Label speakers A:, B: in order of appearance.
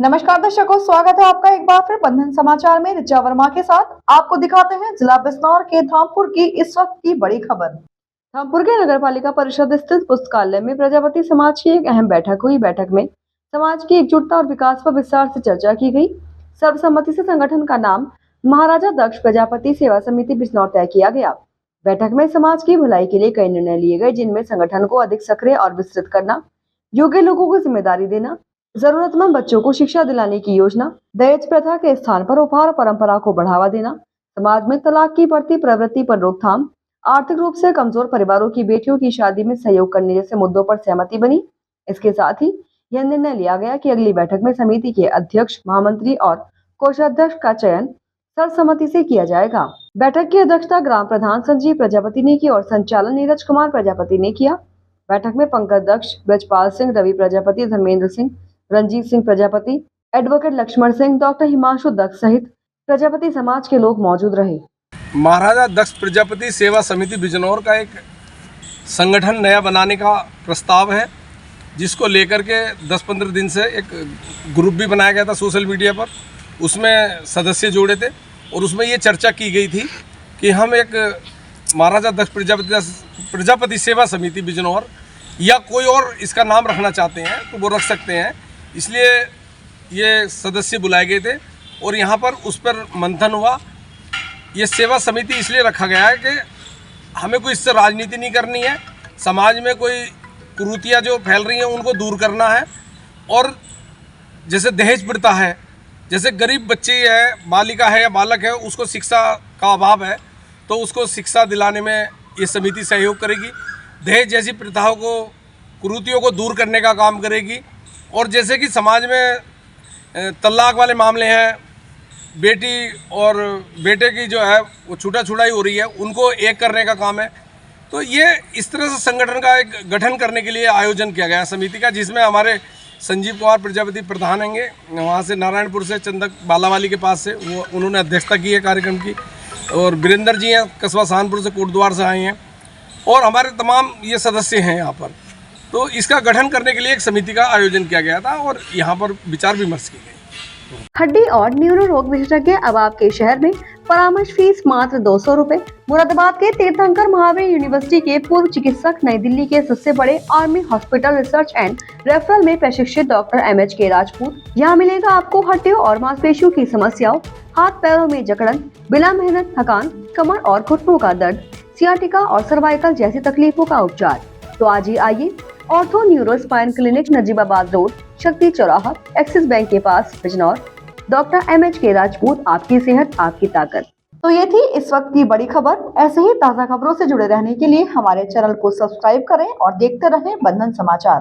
A: नमस्कार दर्शकों, स्वागत है आपका एक बार फिर बंधन समाचार में। ऋचा वर्मा के साथ आपको दिखाते हैं जिला बिजनौर के धामपुर की इस वक्त की बड़ी खबर। धामपुर के नगर पालिका परिषद स्थित पुस्तकालय में प्रजापति समाज की एक अहम बैठक हुई। बैठक में समाज की एकजुटता और विकास पर विस्तार से चर्चा की गई। सर्वसम्मति से संगठन का नाम महाराजा दक्ष प्रजापति सेवा समिति बिजनौर तय किया गया। बैठक में समाज की भलाई के लिए कई निर्णय लिए गए, जिनमें संगठन को अधिक सक्रिय और विस्तृत करना, योग्य लोगों को जिम्मेदारी देना, जरूरतमंद बच्चों को शिक्षा दिलाने की योजना, दहेज प्रथा के स्थान पर उपहार परंपरा को बढ़ावा देना, समाज में तलाक की बढ़ती प्रवृत्ति पर रोकथाम, आर्थिक रूप से कमजोर परिवारों की बेटियों की शादी में सहयोग करने जैसे मुद्दों पर सहमति बनी। इसके साथ ही यह निर्णय लिया गया कि अगली बैठक में समिति के अध्यक्ष, महामंत्री और कोषाध्यक्ष का चयन सर्वसम्मति से किया जाएगा। बैठक की अध्यक्षता ग्राम प्रधान संजीव प्रजापति ने की और संचालन नीरज कुमार प्रजापति ने किया। बैठक में पंकज दक्ष, ब्रजपाल सिंह, रवि प्रजापति, धर्मेंद्र सिंह, रंजीत सिंह प्रजापति, एडवोकेट लक्ष्मण सिंह, डॉक्टर हिमांशु दक्ष सहित प्रजापति समाज के लोग मौजूद रहे।
B: महाराजा दक्ष प्रजापति सेवा समिति बिजनौर का एक संगठन नया बनाने का प्रस्ताव है, जिसको लेकर के 10-15 दिन से एक ग्रुप भी बनाया गया था सोशल मीडिया पर। उसमें सदस्य जोड़े थे और उसमें ये चर्चा की गई थी कि हम एक महाराजा दक्ष प्रजापति सेवा समिति बिजनौर या कोई और इसका नाम रखना चाहते हैं तो वो रख सकते हैं। इसलिए ये सदस्य बुलाए गए थे और यहाँ पर उस पर मंथन हुआ। ये सेवा समिति इसलिए रखा गया है कि हमें कोई इससे राजनीति नहीं करनी है, समाज में कोई कुरीतियाँ जो फैल रही हैं उनको दूर करना है। और जैसे दहेज प्रथा है, जैसे गरीब बच्चे है, बालिका है या बालक है, उसको शिक्षा का अभाव है तो उसको शिक्षा दिलाने में ये समिति सहयोग करेगी। दहेज जैसी प्रथाओं को, कुरीतियों को दूर करने का काम करेगी। और जैसे कि समाज में तलाक वाले मामले हैं, बेटी और बेटे की जो है वो छूटा छुड़ाई हो रही है, उनको एक करने का काम है। तो ये इस तरह से संगठन का एक गठन करने के लिए आयोजन किया गया समिति का, जिसमें हमारे संजीव कुमार प्रजापति प्रधान होंगे, वहाँ से नारायणपुर से चंदक बालावाली के पास से वो उन्होंने अध्यक्षता की है कार्यक्रम की, और वीरेंद्र जी हैं कस्बा सहारनपुर से, कोटद्वार से आए हैं, और हमारे तमाम ये सदस्य हैं यहाँ पर। तो इसका गठन करने के लिए एक समिति का आयोजन किया गया था और यहाँ पर विचार विमर्श की गई।
A: हड्डी और न्यूरो रोग विशेषज्ञ अब आपके शहर में। परामर्श फीस मात्र 200 रूपए। मुरादाबाद के तीर्थंकर महावीर यूनिवर्सिटी के पूर्व चिकित्सक, नई दिल्ली के सबसे बड़े army hospital research and referral में प्रशिक्षित डॉक्टर MHK राजपूत। यहाँ मिलेगा आपको हड्डियों और मांसपेशियों की समस्याओं, हाथ पैरों में जकड़न, बिना मेहनत, थकान, कमर और घुटनों का दर्द, सियाटिका और सर्वाइकल जैसी तकलीफों का उपचार। तो आज ही आइए ortho neuro spine clinic, Najibabad road, शक्ति चौराहा, एक्सिस बैंक के पास, बिजनौर। डॉक्टर MHK राजपूत, आपकी सेहत आपकी ताकत। तो ये थी इस वक्त की बड़ी खबर। ऐसे ही ताज़ा खबरों से जुड़े रहने के लिए हमारे चैनल को सब्सक्राइब करें और देखते रहें बंधन समाचार।